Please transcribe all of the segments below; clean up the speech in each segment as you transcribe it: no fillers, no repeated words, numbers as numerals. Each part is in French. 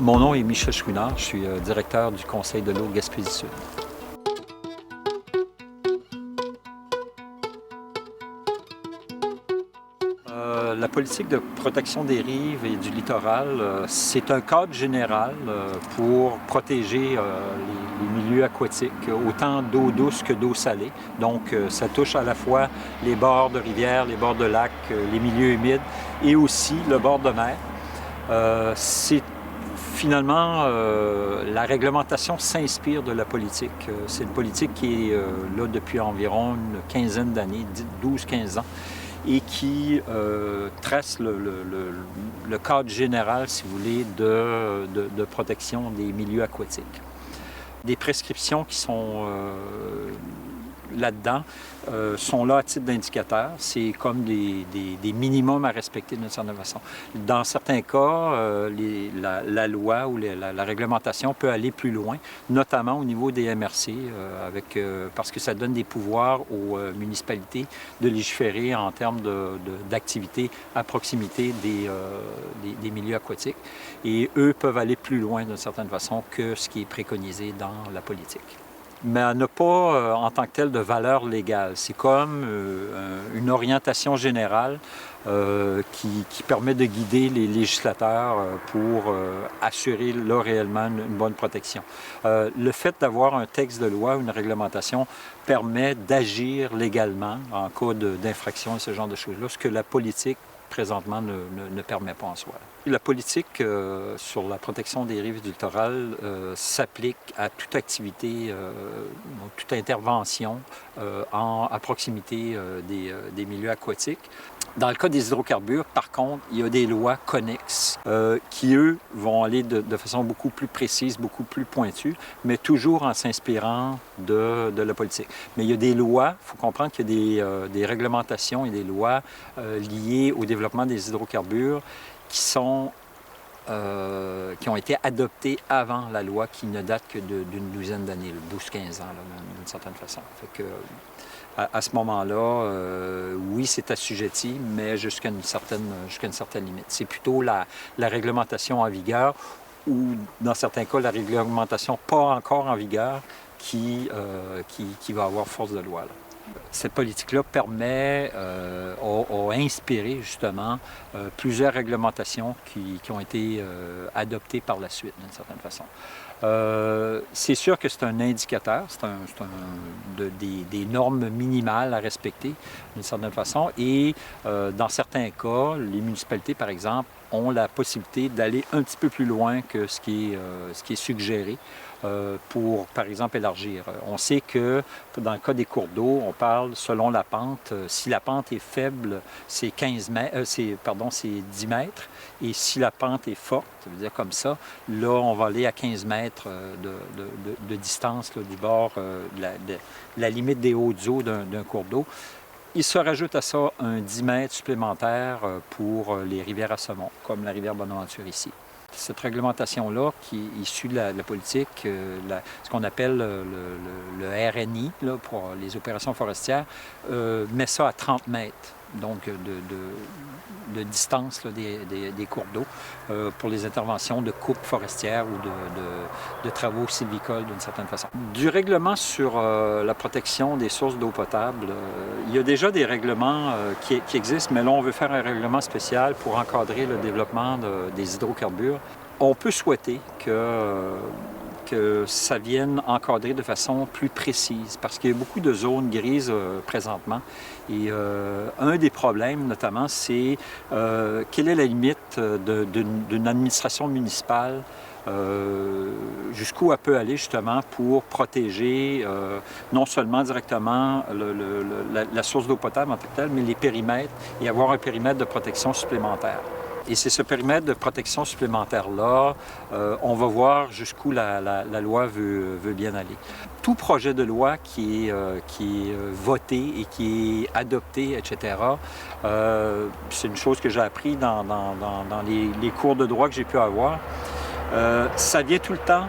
Mon nom est Michel Chouinard, je suis directeur du Conseil de l'eau Gaspésie-Sud. La politique de protection des rives et du littoral, c'est un cadre général pour protéger les milieux aquatiques, autant d'eau douce que d'eau salée. Donc, ça touche à la fois les bords de rivières, les bords de lacs, les milieux humides et aussi le bord de mer. Finalement, la réglementation s'inspire de la politique. C'est une politique qui est là depuis environ une quinzaine d'années, 12-15 ans, et qui trace le cadre général, si vous voulez, de protection des milieux aquatiques. Des prescriptions qui sont là-dedans sont là à titre d'indicateur. C'est comme des minimums à respecter d'une certaine façon. Dans certains cas, la loi ou la réglementation peut aller plus loin, notamment au niveau des MRC, parce que ça donne des pouvoirs aux municipalités de légiférer en termes d'activités à proximité des milieux aquatiques. Et eux peuvent aller plus loin d'une certaine façon que ce qui est préconisé dans la politique. Mais elle n'a pas, en tant que telle, de valeur légale. C'est comme une orientation générale qui permet de guider les législateurs pour assurer là réellement une bonne protection. Le fait d'avoir un texte de loi ou une réglementation permet d'agir légalement en cas d'infraction et ce genre de choses-là, ce que la politique présentement ne permet pas en soi. La politique sur la protection des rives du littoral s'applique à toute activité, toute intervention à proximité des milieux aquatiques. Dans le cas des hydrocarbures, par contre, il y a des lois connexes qui, eux, vont aller de façon beaucoup plus précise, beaucoup plus pointue, mais toujours en s'inspirant de la politique. Mais il y a des lois, il faut comprendre qu'il y a des réglementations et des lois liées au développement des hydrocarbures qui ont été adoptées avant la loi qui ne date que d'une douzaine d'années, 12-15 ans, d'une certaine façon. Fait que, à ce moment-là, oui, c'est assujetti, mais jusqu'à une certaine limite. C'est plutôt la réglementation en vigueur ou, dans certains cas, la réglementation pas encore en vigueur qui va avoir force de loi, là. Cette politique-là a inspiré justement plusieurs réglementations qui ont été adoptées par la suite, d'une certaine façon. C'est sûr que c'est un indicateur, des normes minimales à respecter d'une certaine façon et dans certains cas, les municipalités, par exemple, ont la possibilité d'aller un petit peu plus loin que ce qui est suggéré pour, par exemple, élargir. On sait que dans le cas des cours d'eau, on parle selon la pente. Si la pente est faible, c'est 10 mètres. Et si la pente est forte, ça veut dire comme ça, là, on va aller à 15 mètres de distance là, du bord de la limite des hautes eaux d'un cours d'eau. Il se rajoute à ça un 10 mètres supplémentaire pour les rivières à saumon, comme la rivière Bonaventure ici. Cette réglementation-là, qui est issue de la politique, ce qu'on appelle le RNI, là, pour les opérations forestières, met ça à 30 mètres, donc de distance là, des cours d'eau pour les interventions de coupes forestières ou de travaux sylvicoles d'une certaine façon. Du règlement sur la protection des sources d'eau potable, il y a déjà des règlements qui existent, mais là, on veut faire un règlement spécial pour encadrer le développement des hydrocarbures. On peut souhaiter que ça vienne encadrer de façon plus précise, parce qu'il y a beaucoup de zones grises présentement. Et un des problèmes, notamment, c'est quelle est la limite d'une administration municipale, jusqu'où elle peut aller justement pour protéger non seulement directement la source d'eau potable en tant que telle, mais les périmètres et avoir un périmètre de protection supplémentaire. Et c'est ce périmètre de protection supplémentaire-là, on va voir jusqu'où la loi veut bien aller. Tout projet de loi qui est voté et qui est adopté, etc., c'est une chose que j'ai appris dans les cours de droit que j'ai pu avoir, ça vient tout le temps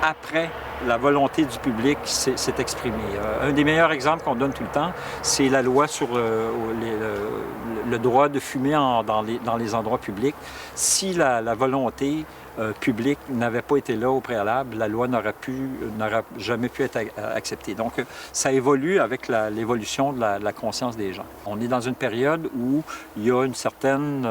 après la volonté du public s'est exprimée. Un des meilleurs exemples qu'on donne tout le temps, c'est la loi sur le droit de fumer dans les endroits publics. Si la volonté publique n'avait pas été là au préalable, la loi n'aurait jamais pu être acceptée. Donc, ça évolue avec l'évolution de la conscience des gens. On est dans une période où il y a une certaine...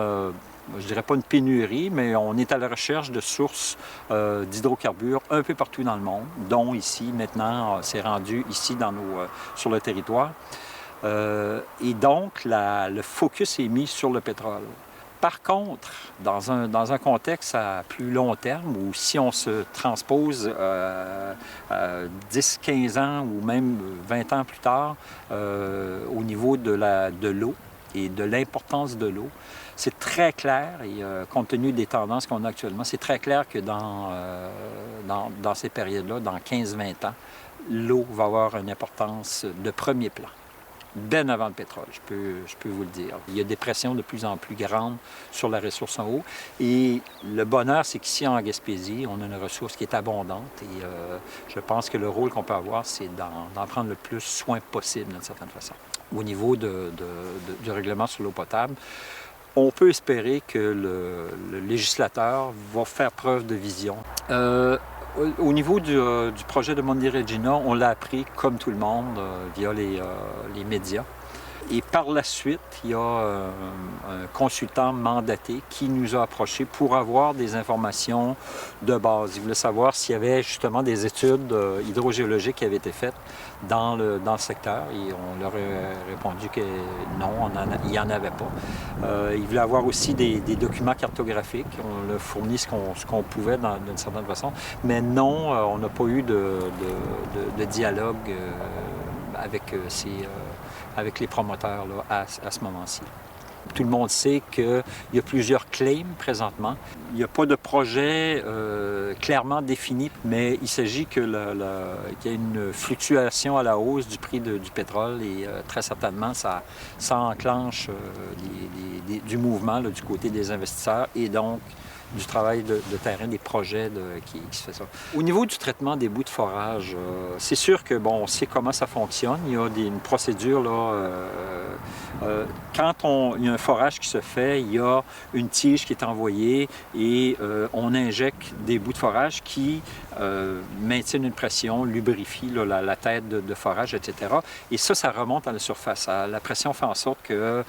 je dirais pas une pénurie, mais on est à la recherche de sources d'hydrocarbures un peu partout dans le monde, dont ici, maintenant, c'est rendu ici sur le territoire. Et donc, le focus est mis sur le pétrole. Par contre, dans un contexte à plus long terme, où si on se transpose 10, 15 ans ou même 20 ans plus tard, au niveau de l'eau et de l'importance de l'eau, c'est très clair, et compte tenu des tendances qu'on a actuellement, c'est très clair que dans ces périodes-là, dans 15-20 ans, l'eau va avoir une importance de premier plan. Bien avant le pétrole, je peux vous le dire. Il y a des pressions de plus en plus grandes sur la ressource en eau. Et le bonheur, c'est qu'ici, en Gaspésie, on a une ressource qui est abondante. Et je pense que le rôle qu'on peut avoir, c'est d'en prendre le plus soin possible, d'une certaine façon. Au niveau du règlement sur l'eau potable, on peut espérer que le législateur va faire preuve de vision. Au niveau du projet de Monte Regina, on l'a appris comme tout le monde via les médias. Et par la suite, il y a un consultant mandaté qui nous a approchés pour avoir des informations de base. Il voulait savoir s'il y avait justement des études hydrogéologiques qui avaient été faites dans le secteur. Et on leur a répondu que non, il n'y en avait pas. Il voulait avoir aussi des documents cartographiques. On leur fournit ce qu'on pouvait d'une certaine façon. Mais non, on n'a pas eu de dialogue avec les promoteurs là, à ce moment-ci. Tout le monde sait qu'il y a plusieurs claims présentement. Il n'y a pas de projet clairement défini, mais il s'agit qu'il y ait une fluctuation à la hausse du prix du pétrole et très certainement, ça enclenche du mouvement là, du côté des investisseurs et donc du travail de terrain, des projets qui se fait ça. Au niveau du traitement des boues de forage, c'est sûr que, bon, on sait comment ça fonctionne. Il y a une procédure, là, quand il y a un forage qui se fait, il y a une tige qui est envoyée et on injecte des bouts de forage qui maintiennent une pression, lubrifient là, la tête de forage, etc. Et ça remonte à la surface. La pression fait en sorte que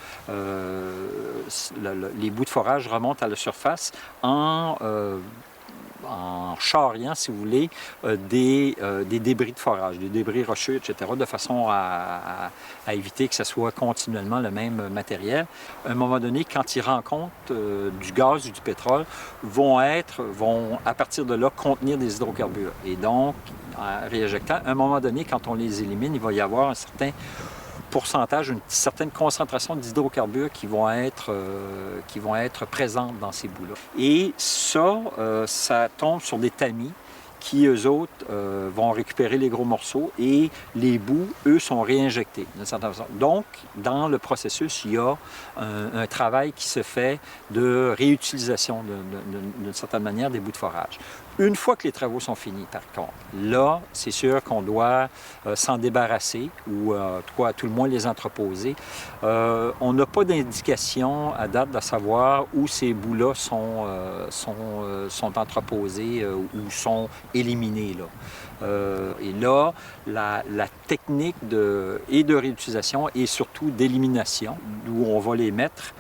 les bouts de forage remontent à la surface en charriant, si vous voulez, des débris de forage, des débris rocheux, etc., de façon à éviter que ce soit continuellement le même matériel. À un moment donné, quand ils rencontrent du gaz ou du pétrole, vont, à partir de là, contenir des hydrocarbures. Et donc, en réinjectant, à un moment donné, quand on les élimine, il va y avoir un certain pourcentage, une certaine concentration d'hydrocarbures qui vont être présentes dans ces bouts-là. Et ça tombe sur des tamis qui, eux autres, vont récupérer les gros morceaux et les bouts, eux, sont réinjectés d'une certaine façon. Donc, dans le processus, il y a un travail qui se fait de réutilisation, d'une certaine manière, des bouts de forage. Une fois que les travaux sont finis, par contre, là, c'est sûr qu'on doit s'en débarrasser ou, à tout le moins, les entreposer. On n'a pas d'indication à date de savoir où ces bouts-là sont entreposés ou sont éliminés. Là. Et là, la technique de réutilisation et surtout d'élimination, d'où on va les mettre,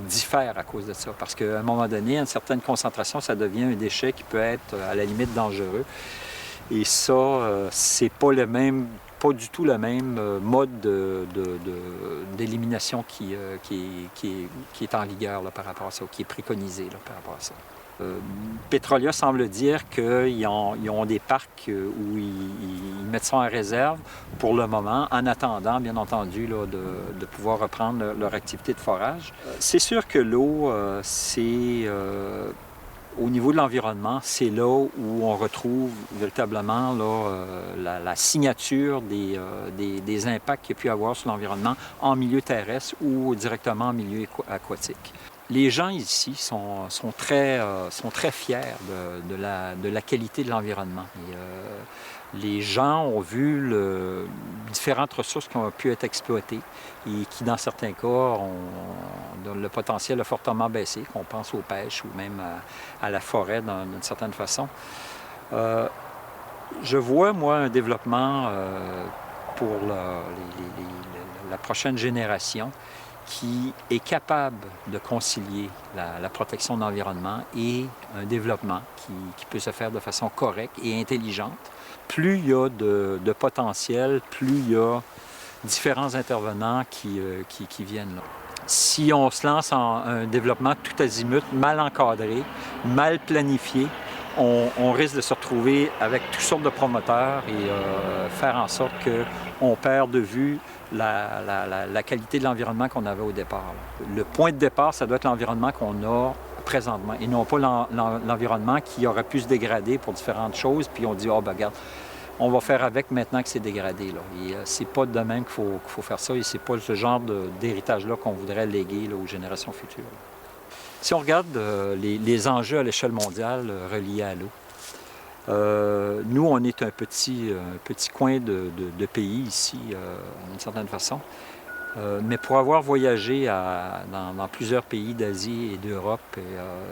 diffère à cause de ça. Parce qu'à un moment donné, à une certaine concentration, ça devient un déchet qui peut être à la limite dangereux. Et ça, c'est pas du tout le même mode d'élimination qui est en vigueur là, par rapport à ça, qui est préconisé là, par rapport à ça. Petrolia semble dire qu'ils ont des parcs où ils mettent ça en réserve pour le moment, en attendant, bien entendu, là, de pouvoir reprendre leur activité de forage. C'est sûr que l'eau, au niveau de l'environnement, c'est là où on retrouve véritablement là, la signature des impacts qu'il y a pu avoir sur l'environnement en milieu terrestre ou directement en milieu aquatique. Les gens ici sont très fiers de la qualité de l'environnement. Les gens ont vu différentes ressources qui ont pu être exploitées et qui, dans certains cas, le potentiel a fortement baissé, qu'on pense aux pêches ou même à la forêt d'une certaine façon. Je vois, moi, un développement pour la prochaine génération qui est capable de concilier la protection de l'environnement et un développement qui peut se faire de façon correcte et intelligente. Plus il y a de potentiel, plus il y a différents intervenants qui viennent là. Si on se lance en un développement tout azimut, mal encadré, mal planifié, on risque de se retrouver avec toutes sortes de promoteurs et faire en sorte qu'on perd de vue la qualité de l'environnement qu'on avait au départ. Le point de départ, ça doit être l'environnement qu'on a présentement et non pas l'environnement qui aurait pu se dégrader pour différentes choses, puis on dit « Ah, ben regarde, on va faire avec maintenant que c'est dégradé. » Et c'est pas de même qu'il faut faire ça et c'est pas ce genre d'héritage-là qu'on voudrait léguer aux générations futures. Si on regarde les enjeux à l'échelle mondiale reliés à l'eau, nous, on est un petit coin de pays ici, d'une certaine façon. Mais pour avoir voyagé dans plusieurs pays d'Asie et d'Europe,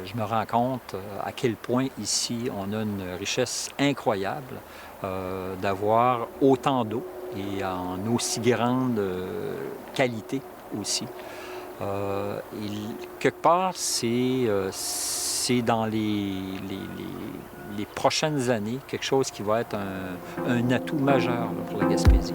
je me rends compte à quel point ici, on a une richesse incroyable d'avoir autant d'eau et en aussi grande qualité aussi. Et quelque part, c'est dans les prochaines années quelque chose qui va être un atout majeur là, pour la Gaspésie.